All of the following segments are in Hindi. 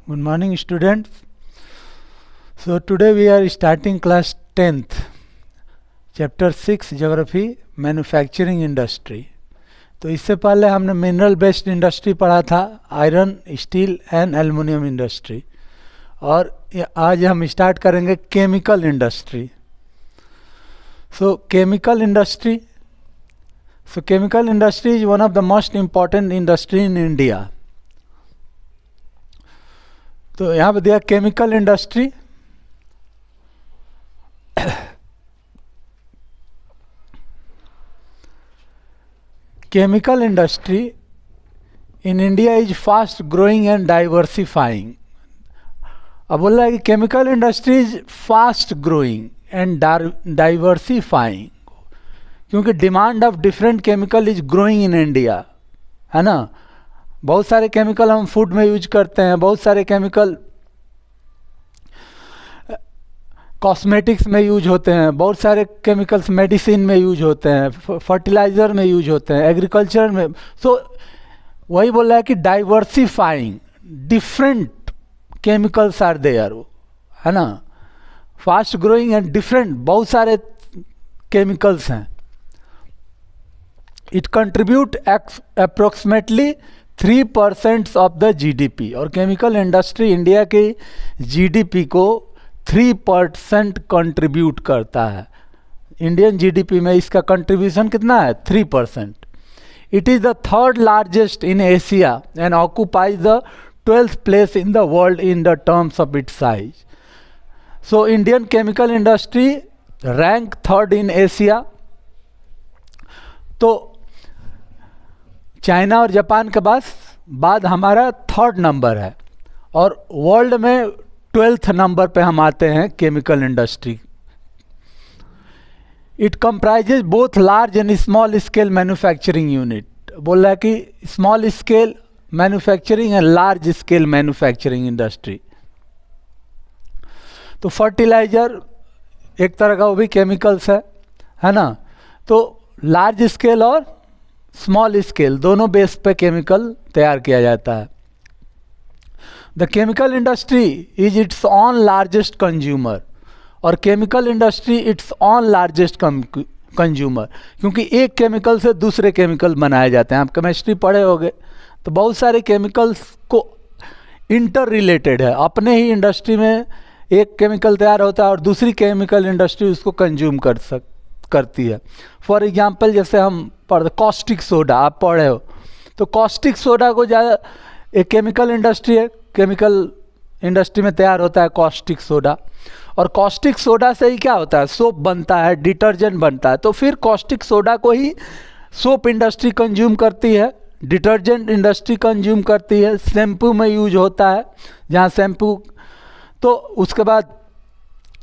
Good morning, students. So today we are starting class 10th, chapter 6, Geography, Manufacturing Industry. तो इससे पहले हमने मिनरल बेस्ड इंडस्ट्री पढ़ा था, iron, steel and aluminium industry, और आज हम स्टार्ट करेंगे chemical industry. So chemical industry is one of the most important industry in India. तो यहाँ पे दिया chemical industry. Chemical industry in India is fast growing and diversifying. अब बोल रहा है कि chemical industry is fast growing and diversifying, क्योंकि demand of different chemical is growing in India, है ना. बहुत सारे केमिकल हम फूड में यूज करते हैं, बहुत सारे केमिकल कॉस्मेटिक्स में यूज होते हैं, बहुत सारे केमिकल्स मेडिसिन में यूज होते हैं, फर्टिलाइज़र में यूज होते हैं, एग्रीकल्चर में. सो वही बोल रहा है कि diversifying, different chemicals are there, है ना. फास्ट ग्रोइंग एंड डिफरेंट, बहुत सारे केमिकल्स हैं. It contribute approximately 3% of the GDP, और केमिकल इंडस्ट्री इंडिया के जीडीपी को 3% कंट्रीब्यूट करता है. इंडियन जीडीपी में इसका कंट्रीब्यूशन कितना है? 3%. It is the third largest in Asia and occupies the 12th place in the world in the terms of its size. So Indian chemical industry rank third in Asia. तो चाइना और जापान के बाद हमारा थर्ड नंबर है, और वर्ल्ड में 12th नंबर पे हम आते हैं chemical industry. It comprises both large and small scale manufacturing unit. बोल रहा है कि small scale manufacturing and large scale manufacturing industry. तो फर्टिलाइजर एक तरह का वो भी केमिकल्स है ना. तो लार्ज स्केल और स्मॉल स्केल दोनों बेस पे केमिकल तैयार किया जाता है. The chemical industry is its own largest consumer, और chemical industry its own largest consumer, क्योंकि एक केमिकल से दूसरे केमिकल बनाए जाते हैं. आप केमिस्ट्री पढ़े होंगे तो बहुत सारे केमिकल्स को इंटर रिलेटेड है. अपने ही इंडस्ट्री में एक केमिकल तैयार होता है और दूसरी केमिकल इंडस्ट्री उसको कंज्यूम करती है. फॉर एग्जांपल जैसे हम पढ़ते कॉस्टिक सोडा, आप पढ़े हो तो कॉस्टिक सोडा को ज़्यादा एक केमिकल इंडस्ट्री है, केमिकल इंडस्ट्री में तैयार होता है कॉस्टिक सोडा, और कॉस्टिक सोडा से ही क्या होता है? सोप बनता है, डिटर्जेंट बनता है. तो फिर कॉस्टिक सोडा को ही सोप इंडस्ट्री कंज्यूम करती है, डिटर्जेंट इंडस्ट्री कंज्यूम करती है, शैम्पू में यूज होता है जहाँ शैम्पू, तो उसके बाद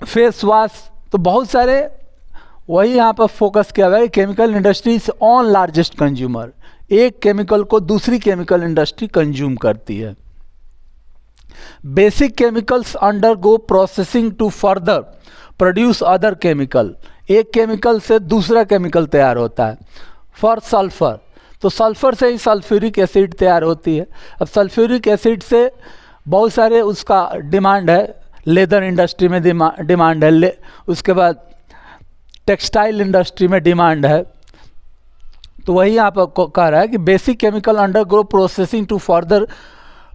फेस वॉश. तो बहुत सारे वही यहाँ पर फोकस किया हुआ है. Chemical industry is on largest consumer, एक केमिकल को दूसरी केमिकल इंडस्ट्री कंज्यूम करती है. Basic chemicals undergo processing to further produce other chemical. एक केमिकल से दूसरा केमिकल तैयार होता है. फॉर सल्फर, तो सल्फर से ही सल्फ्यूरिक एसिड तैयार होती है. अब सल्फ्यूरिक एसिड से बहुत सारे उसका डिमांड है, लेदर इंडस्ट्री में डिमांड है, उसके बाद टेक्सटाइल इंडस्ट्री में डिमांड है. तो वही यहाँ पर कह रहा है कि basic chemical undergo processing to further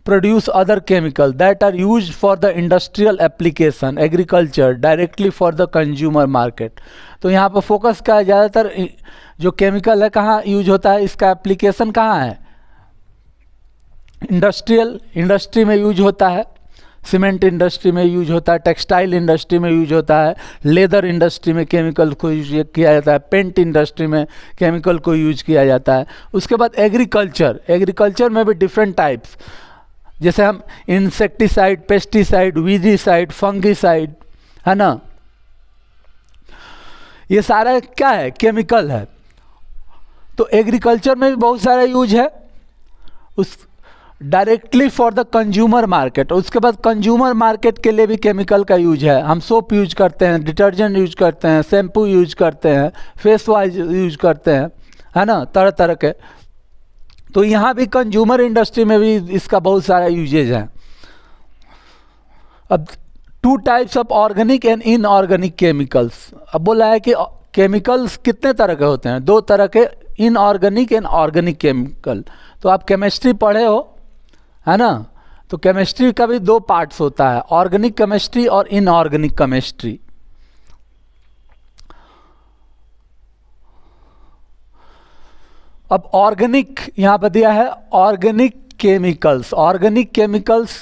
produce other chemical that are use for the industrial application, agriculture, directly for the consumer market. तो यहाँ पर फोकस का ज़्यादातर जो केमिकल है कहाँ यूज होता है, इसका एप्लीकेशन कहाँ है? इंडस्ट्रियल इंडस्ट्री में यूज होता है, सीमेंट इंडस्ट्री में यूज होता है, टेक्सटाइल इंडस्ट्री में यूज होता है, लेदर इंडस्ट्री में केमिकल को यूज किया जाता है, पेंट इंडस्ट्री में केमिकल को यूज किया जाता है. उसके बाद एग्रीकल्चर में भी डिफरेंट टाइप्स, जैसे हम इंसेक्टिसाइड, पेस्टिसाइड, वीजिसाइड, फंगिसाइड, है ना. ये सारा क्या है? केमिकल है. तो एग्रीकल्चर में भी बहुत सारा यूज है, उस directly for the consumer market. उसके बाद कंज्यूमर मार्केट के लिए भी केमिकल का यूज है. हम सोप यूज करते हैं, डिटर्जेंट यूज करते हैं, शैम्पू यूज करते हैं, फेस वॉश यूज करते हैं, है ना, तरह तरह के. तो यहाँ भी कंज्यूमर इंडस्ट्री में भी इसका बहुत सारा यूजेज है. अब 2 types of organic and inorganic chemicals. अब बोला है कि केमिकल्स कितने तरह के होते हैं, 2 तरह के, इनऑर्गेनिक एंड ऑर्गेनिक केमिकल। तो आप केमिस्ट्री पढ़े हो, है ना, तो केमिस्ट्री का भी 2 पार्ट्स होता है, ऑर्गेनिक केमिस्ट्री और इनऑर्गेनिक केमिस्ट्री। अब ऑर्गेनिक यहाँ पर दिया है, ऑर्गेनिक केमिकल्स। ऑर्गेनिक केमिकल्स,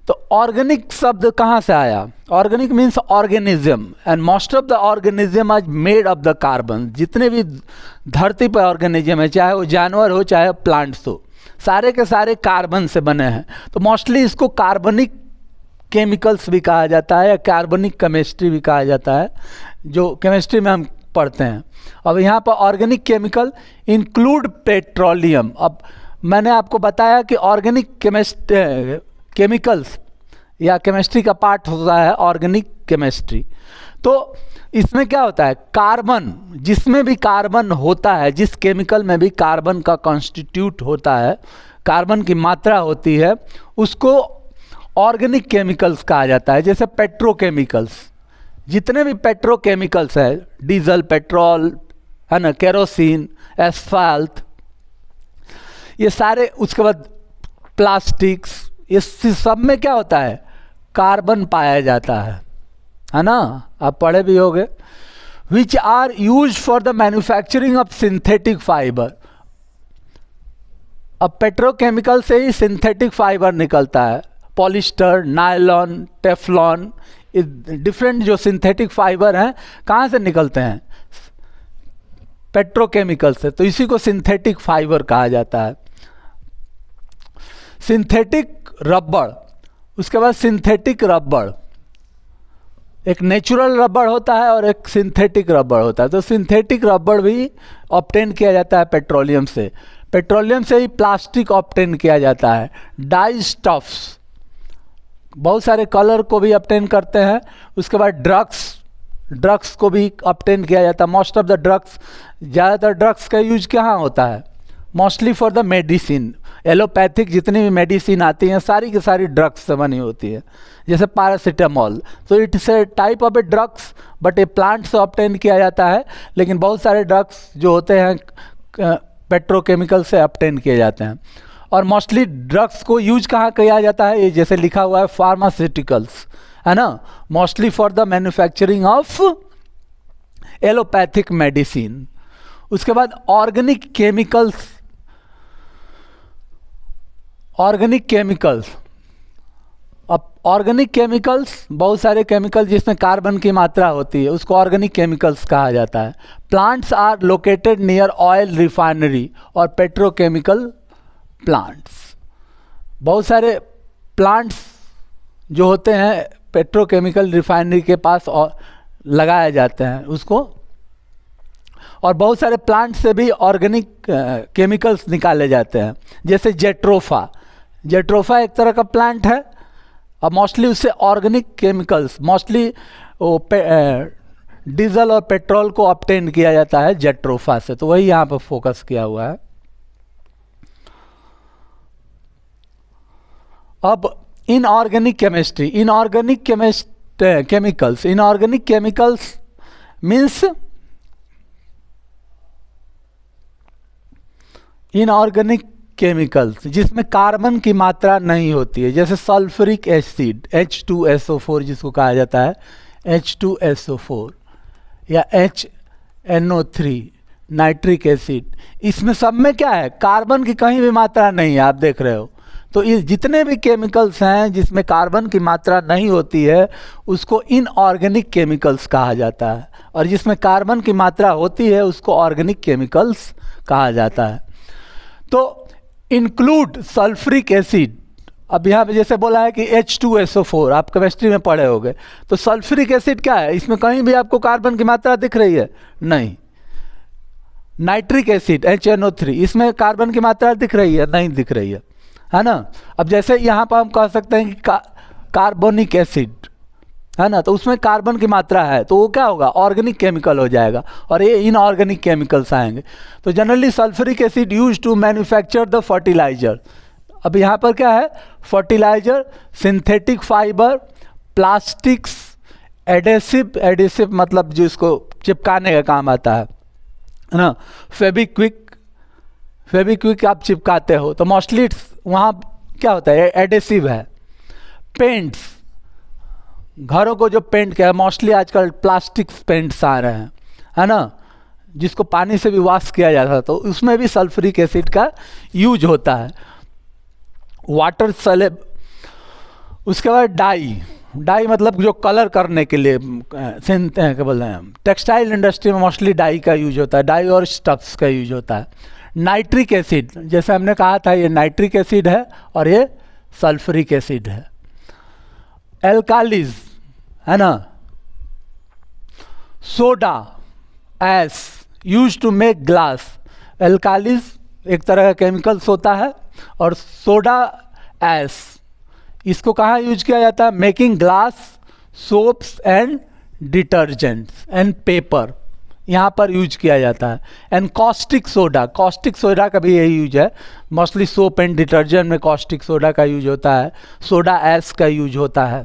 तो ऑर्गेनिक शब्द कहाँ से आया? Organic means organism, and most of the organism are made of the carbon. जितने भी धरती पर ऑर्गेनिज्म है, चाहे वो जानवर हो चाहे प्लांट्स हो, सारे के सारे कार्बन से बने हैं। तो मोस्टली इसको कार्बनिक केमिकल्स भी कहा जाता है या कार्बनिक केमिस्ट्री भी कहा जाता है, जो केमिस्ट्री में हम पढ़ते हैं। अब यहाँ पर ऑर्गेनिक केमिकल इंक्लूड पेट्रोलियम। अब मैंने आपको बताया कि ऑर्गेनिक केमिकल्स या केमिस्ट्री का पार्ट होता है ऑर्गेनिक केमिस्ट्री। तो इसमें क्या होता है, कार्बन, जिसमें भी कार्बन होता है, जिस केमिकल में भी कार्बन का कॉन्स्टिट्यूट होता है, कार्बन की मात्रा होती है, उसको ऑर्गेनिक केमिकल्स कहा जाता है। जैसे पेट्रोकेमिकल्स, जितने भी पेट्रोकेमिकल्स है, डीजल, पेट्रोल, है ना, केरोसिन, एस्फाल्ट, ये सारे, उसके बाद प्लास्टिक्स, ये सब में क्या होता है, कार्बन पाया जाता है ना, आप पढ़े भी होंगे। Which are use for the manufacturing of synthetic fibre. अब पेट्रोकेमिकल से ही सिंथेटिक फाइबर निकलता है, पॉलिस्टर, नायलॉन, टेफ्लॉन, डिफरेंट जो सिंथेटिक फाइबर हैं कहाँ से निकलते हैं, पेट्रोकेमिकल से। तो इसी को सिंथेटिक फाइबर कहा जाता है। सिंथेटिक रबड़, उसके बाद सिंथेटिक रबड़, एक नेचुरल रबड़ होता है और एक सिंथेटिक रबड़ होता है। तो सिंथेटिक रबड़ भी ऑब्टेन किया जाता है पेट्रोलियम से। पेट्रोलियम से ही प्लास्टिक ऑब्टेन किया जाता है। डाई स्टफ्स, बहुत सारे कलर को भी ऑब्टेन करते हैं। उसके बाद ड्रग्स को भी ऑब्टेन किया जाता है। मोस्ट ऑफ द ड्रग्स, ज़्यादातर ड्रग्स का यूज कहाँ होता है, mostly for the medicine. Allopathic जितनी भी मेडिसिन आती हैं सारी की सारी ड्रग्स से बनी होती है। जैसे पैरासीटामोल, तो it's a type of A drugs, but A plant से ऑब्टेन किया जाता है। लेकिन बहुत सारे ड्रग्स जो होते हैं पेट्रोकेमिकल से ऑब्टेन किए जाते हैं। और मोस्टली ड्रग्स को यूज कहाँ किया जाता है, ये जैसे लिखा हुआ है फार्मास्यूटिकल्स, है ना, mostly for the manufacturing of allopathic medicine. उसके बाद ऑर्गेनिक केमिकल्स। ऑर्गेनिक केमिकल्स, अब ऑर्गेनिक केमिकल्स, बहुत सारे केमिकल जिसमें कार्बन की मात्रा होती है, उसको ऑर्गेनिक केमिकल्स कहा जाता है। Plants are located near oil refinery और पेट्रोकेमिकल प्लांट्स। बहुत सारे प्लांट्स जो होते हैं पेट्रोकेमिकल रिफाइनरी के पास लगाए जाते हैं उसको, और बहुत सारे प्लांट से भी ऑर्गेनिक केमिकल्स निकाले जाते हैं। जैसे जेट्रोफा, जेट्रोफा एक तरह का प्लांट है और मोस्टली उससे ऑर्गेनिक केमिकल्स, मोस्टली वो डीजल और पेट्रोल को ऑब्टेन किया जाता है जेट्रोफा से। तो वही यहाँ पर फोकस किया हुआ है। अब inorganic chemistry, inorganic chemicals, inorganic chemicals means inorganic chemicals जिसमें कार्बन की मात्रा नहीं होती है। जैसे सल्फ्यूरिक एसिड H2SO4 जिसको कहा जाता है H2SO4 या HNO3 नाइट्रिक एसिड, इसमें सब में क्या है, कार्बन की कहीं भी मात्रा नहीं है, आप देख रहे हो। तो ये जितने भी केमिकल्स हैं जिसमें कार्बन की मात्रा नहीं होती है उसको इनऑर्गेनिक केमिकल्स कहा जाता है, और जिसमें कार्बन की मात्रा होती है उसको ऑर्गेनिक केमिकल्स कहा जाता है। तो इंक्लूड सल्फ्यूरिक एसिड। अब यहाँ पे जैसे बोला है कि H2SO4 आप केमिस्ट्री में पढ़े होंगे, तो सल्फ्यूरिक एसिड क्या है, इसमें कहीं भी आपको कार्बन की मात्रा दिख रही है, नहीं। नाइट्रिक एसिड HNO3, इसमें कार्बन की मात्रा दिख रही है, नहीं दिख रही है ना। अब जैसे यहाँ पर हम कह सकते हैं कि कार्बोनिक एसिड, है ना, तो उसमें कार्बन की मात्रा है, तो वो क्या होगा, ऑर्गेनिक केमिकल हो जाएगा, और ये इनऑर्गेनिक केमिकल्स आएंगे। तो generally sulphuric acid use to manufacture the fertiliser. अब यहाँ पर क्या है, fertiliser, synthetic fibre, plastics, adhesive, adhesive मतलब जिसको चिपकाने का काम आता है ना, फेविक्विक, फेविक्विक आप चिपकाते हो तो मोस्टली वहाँ क्या होता है, एडेसिव है। पेंट्स, घरों को जो पेंट किया है मोस्टली आजकल प्लास्टिक पेंट्स आ रहे हैं, है ना, जिसको पानी से भी वॉश किया जाता है, तो उसमें भी सल्फ्यूरिक एसिड का यूज होता है। वाटर सलेब, उसके बाद डाई, डाई मतलब जो कलर करने के लिए क्या बोल रहे हैं, टेक्सटाइल इंडस्ट्री में मोस्टली डाई का यूज होता है, डाई और स्टफ्स का यूज होता है। नाइट्रिक एसिड, जैसे हमने कहा था ये नाइट्रिक एसिड है और ये सल्फ्यूरिक एसिड है। एल्कालीज, है ना, soda, S use to make glass. एल्कालीज एक तरह का केमिकल्स होता है और सोडा, एस, इसको कहाँ यूज किया जाता है, making glass, soaps and detergents and paper, यहाँ पर यूज किया जाता है। And caustic soda, caustic soda का भी यही यूज है, मोस्टली सोप एंड डिटर्जेंट में कॉस्टिक सोडा का यूज होता है, सोडा एस का यूज होता है।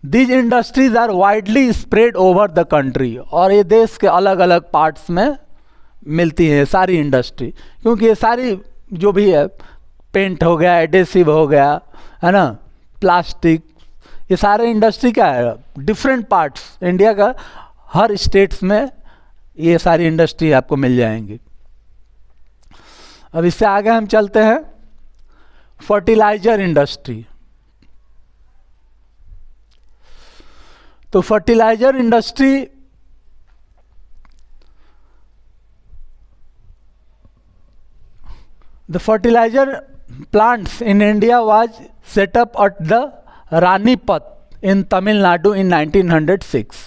These industries are widely spread over the country, और ये देश के अलग अलग पार्ट्स में मिलती है सारी इंडस्ट्री, क्योंकि ये सारी जो भी है, पेंट हो गया, एडेसिव हो गया, है ना, प्लास्टिक, ये सारे इंडस्ट्री का है, डिफरेंट पार्ट्स इंडिया का, हर स्टेट्स में ये सारी इंडस्ट्री आपको मिल जाएंगी। अब इससे आगे हम चलते हैं फर्टिलाइजर इंडस्ट्री। तो fertiliser industry the fertiliser plants in India was set up at the Ranipat in Tamil Nadu in 1906.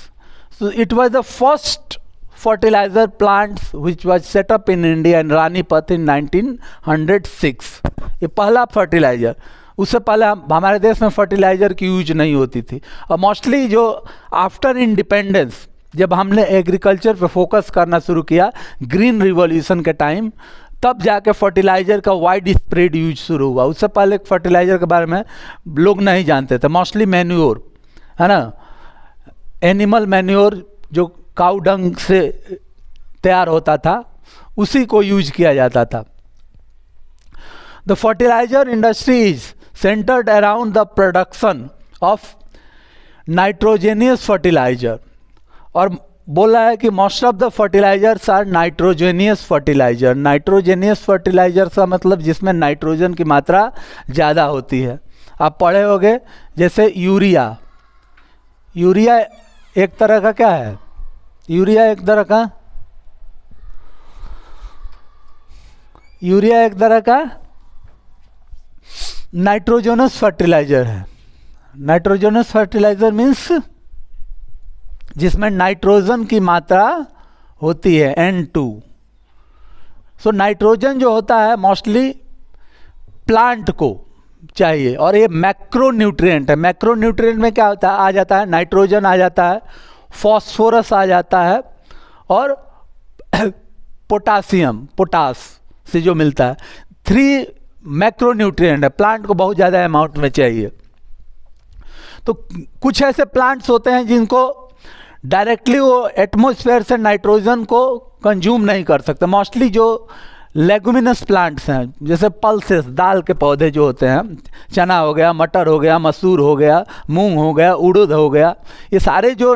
So it was the first fertilizer plants which was set up in India in Ranipat in 1906. ये पहला फर्टिलाइजर, उससे पहले हमारे देश में फर्टिलाइजर की यूज नहीं होती थी। और मोस्टली जो आफ्टर इंडिपेंडेंस जब हमने एग्रीकल्चर पे फोकस करना शुरू किया ग्रीन रिवॉल्यूशन के टाइम, तब जाके फर्टिलाइजर का वाइड स्प्रेड यूज शुरू हुआ। उससे पहले फर्टिलाइजर के बारे में लोग नहीं जानते थे। मोस्टली मैन्योर, है ना, एनिमल मैन्योर जो काऊ डंग से तैयार होता था, उसी को यूज किया जाता था। The fertiliser industry is centred around the production of nitrogenous fertiliser, और बोला है कि most of the fertilisers are nitrogenous fertiliser. Nitrogenous fertiliser का मतलब जिसमें नाइट्रोजन की मात्रा ज़्यादा होती है। आप पढ़े होंगे जैसे यूरिया, यूरिया एक तरह का क्या है, यूरिया एक तरह का, यूरिया एक तरह का नाइट्रोजनस फर्टिलाइजर है। नाइट्रोजनस फर्टिलाइजर मीन्स जिसमें नाइट्रोजन की मात्रा होती है N2। सो नाइट्रोजन जो होता है मोस्टली प्लांट को चाहिए, और ये मैक्रो न्यूट्रिएंट है। मैक्रो न्यूट्रिएंट में क्या होता है, आ जाता है नाइट्रोजन, आ जाता है फॉस्फोरस, आ जाता है, और पोटासियम, पोटास से जो मिलता है। 3 मैक्रो न्यूट्रिएंट है, प्लांट को बहुत ज़्यादा अमाउंट में चाहिए। तो कुछ ऐसे प्लांट्स होते हैं जिनको डायरेक्टली वो एटमॉस्फेयर से नाइट्रोजन को कंज्यूम नहीं कर सकते। मोस्टली जो लेगुमिनस प्लांट्स हैं, जैसे पल्सेस, दाल के पौधे जो होते हैं, चना हो गया, मटर हो गया, मसूर हो गया, मूंग हो गया, उड़द हो गया, ये सारे जो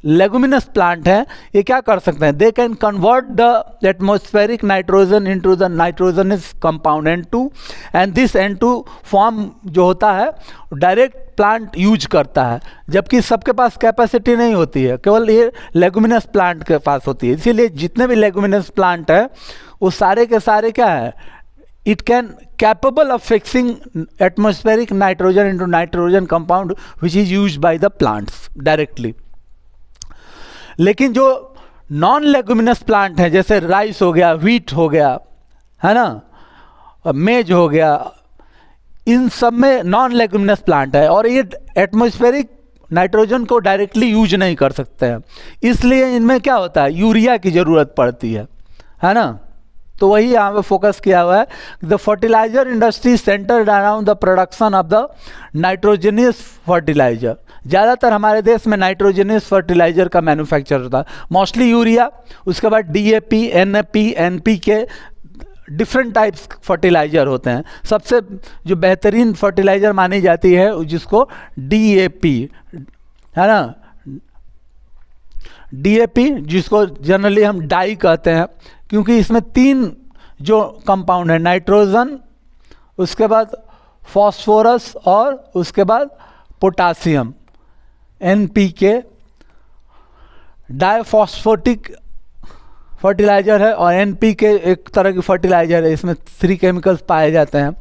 लेगुमिनस प्लांट हैं ये क्या कर सकते हैं, they can convert the atmospheric nitrogen into the nitrogenous compound N2, and this N2 form जो होता है डायरेक्ट प्लांट यूज करता है, जबकि सबके पास कैपेसिटी नहीं होती है, केवल ये लेगुमिनस प्लांट के पास होती है। इसीलिए जितने भी लेगुमिनस प्लांट है वो सारे के सारे क्या है, it can capable of fixing atmospheric nitrogen into nitrogen compound which is used by the plants directly. लेकिन जो नॉन लेगुमिनस प्लांट हैं, जैसे राइस हो गया, व्हीट हो गया, है ना, मेज हो गया, इन सब में नॉन लेगुमिनस प्लांट है और ये एटमॉस्फेरिक नाइट्रोजन को डायरेक्टली यूज नहीं कर सकते हैं। इसलिए इनमें क्या होता है, यूरिया की ज़रूरत पड़ती है ना। तो वही यहाँ पे फोकस किया हुआ है। The fertiliser industry centred around the production of the nitrogenous fertiliser. ज़्यादातर हमारे देश में नाइट्रोजनियस फर्टिलाइजर का मैन्युफैक्चर होता है, मोस्टली यूरिया, उसके बाद DAP, NP, NPK, different types fertiliser होते हैं। सबसे जो बेहतरीन फर्टिलाइजर मानी जाती है जिसको डीएपी है ना, डीएपी जिसको जनरली हम डाई कहते हैं, क्योंकि इसमें 3 जो कंपाउंड है, नाइट्रोजन, उसके बाद फॉस्फोरस और उसके बाद पोटासियम, एनपीके, डाईफॉस्फेटिक फर्टिलाइजर है, और एनपीके एक तरह की फर्टिलाइजर है। इसमें 3 केमिकल्स पाए जाते हैं।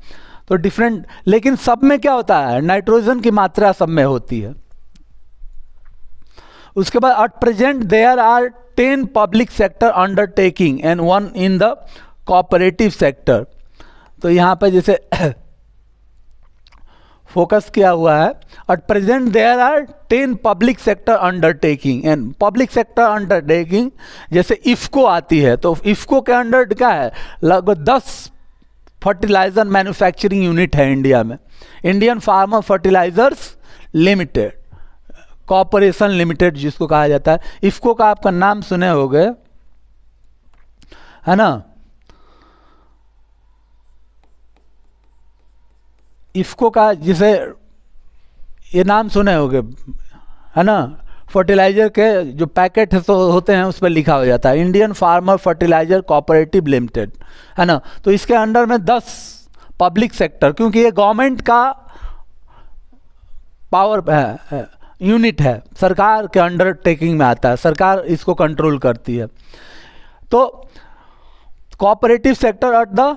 तो डिफरेंट, लेकिन सब में क्या होता है, नाइट्रोजन की मात्रा सब में होती है। उसके बाद at present there are 10 public sector undertaking and 1 in the cooperative sector. तो यहाँ पर जैसे फोकस किया हुआ है, at present there are 10 public sector undertaking and public sector undertaking जैसे इफ्को आती है, तो इफ्को के अंडर क्या है, लगभग 10 फर्टिलाइजर मैन्युफैक्चरिंग यूनिट है इंडिया में। Indian farmer fertilisers limited corporation limited जिसको कहा जाता है। इफ्को का आपका नाम सुने होंगे, है ना, इफ्को का जिसे ये नाम सुने होंगे, है ना, फर्टिलाइजर के जो पैकेट है तो होते हैं उस पर लिखा हो जाता है Indian farmer fertiliser cooperative limited, है ना। तो इसके अंडर में 10 पब्लिक सेक्टर, क्योंकि ये गवर्नमेंट का पावर है, यूनिट है, सरकार के अंडरटेकिंग में आता है, सरकार इसको कंट्रोल करती है। तो कोऑपरेटिव सेक्टर एट द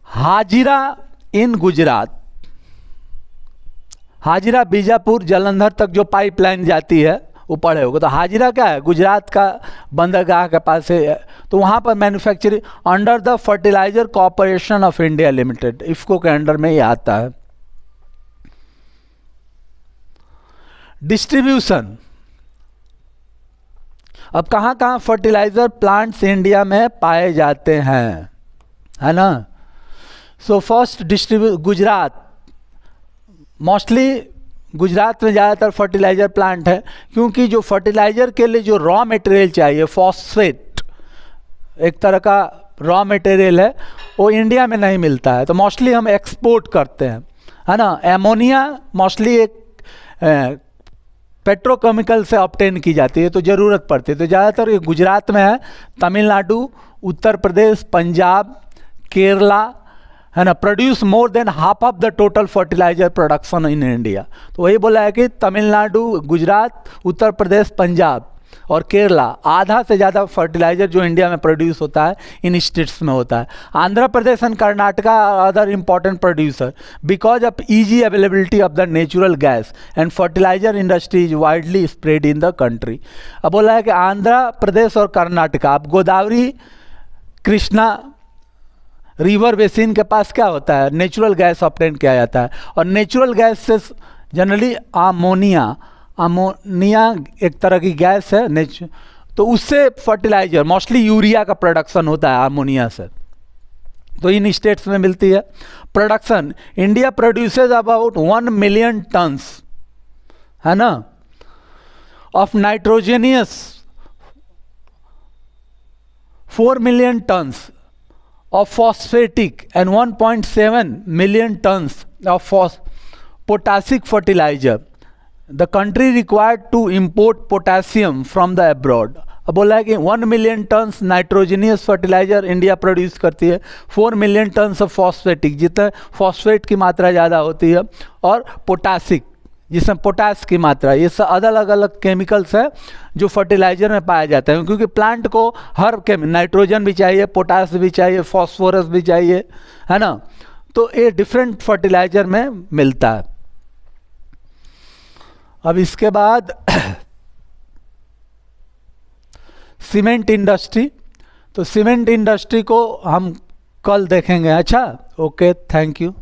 हाजिरा इन गुजरात, हाजिरा बीजापुर जालंधर तक जो पाइपलाइन जाती है वो पढ़े होगा। तो हाजिरा क्या है, गुजरात का बंदरगाह के पास है, तो वहाँ पर manufacturing under the fertiliser corporation of India limited, IFFCO के अंडर में ये आता है। डिस्ट्रीब्यूशन, अब कहाँ कहाँ फर्टिलाइजर प्लांट्स इंडिया में पाए जाते हैं, है ना। So first Gujarat, mostly Gujarat में ज़्यादातर फर्टिलाइजर प्लांट है, क्योंकि जो फर्टिलाइजर के लिए जो रॉ मटेरियल चाहिए, फॉस्फेट एक तरह का रॉ मटेरियल है, वो इंडिया में नहीं मिलता है, तो मोस्टली हम एक्सपोर्ट करते हैं, है ना। एमोनिया मोस्टली एक पेट्रोकेमिकल से ऑब्टेन की जाती है, तो ज़रूरत पड़ती है, तो ज़्यादातर ये गुजरात में है। तमिलनाडु, उत्तर प्रदेश, पंजाब, केरला, है ना, produce more than half of the total fertiliser production in India. तो वही बोला है कि तमिलनाडु, गुजरात, उत्तर प्रदेश, पंजाब और केरला आधा से ज़्यादा फर्टिलाइजर जो इंडिया में प्रोड्यूस होता है इन स्टेट्स में होता है। Andhra Pradesh and Karnataka are other important producer because of easy availability of the natural gas and fertiliser industry is widely spread in the country. अब बोला है कि आंध्र प्रदेश और कर्नाटका, अब गोदावरी कृष्णा रिवर बेसिन के पास क्या होता है, नेचुरल गैस ऑब्टेन किया जाता है, और नेचुरल गैस से जनरली अमोनिया एक तरह की गैस है, तो उससे फर्टिलाइजर मोस्टली यूरिया का प्रोडक्शन होता है अमोनिया से, तो इन स्टेट्स में मिलती है। Production, India produces about 1 million turns, है ना, of nitrogenous, 4 million turns of phosphatic and 1.7 million tons of potassic fertilizer. The country required to import potassium from the abroad. अब बोला है कि 1 million tons nitrogenous fertiliser India produce करती है, 4 मिलियन टन्स ऑफ फॉस्फेटिक, जितना फॉस्फेट की मात्रा ज़्यादा होती है, और पोटासिक जिसमें पोटास की मात्रा, ये सब अलग अलग केमिकल्स हैं जो फर्टिलाइजर में पाए जाते हैं, क्योंकि प्लांट को हर नाइट्रोजन भी चाहिए, पोटास भी चाहिए, फॉस्फोरस भी चाहिए, है ना, तो ये डिफरेंट फर्टिलाइजर में मिलता है। अब इसके बाद सीमेंट इंडस्ट्री, तो सीमेंट इंडस्ट्री को हम कल देखेंगे। अच्छा, ओके, थैंक यू।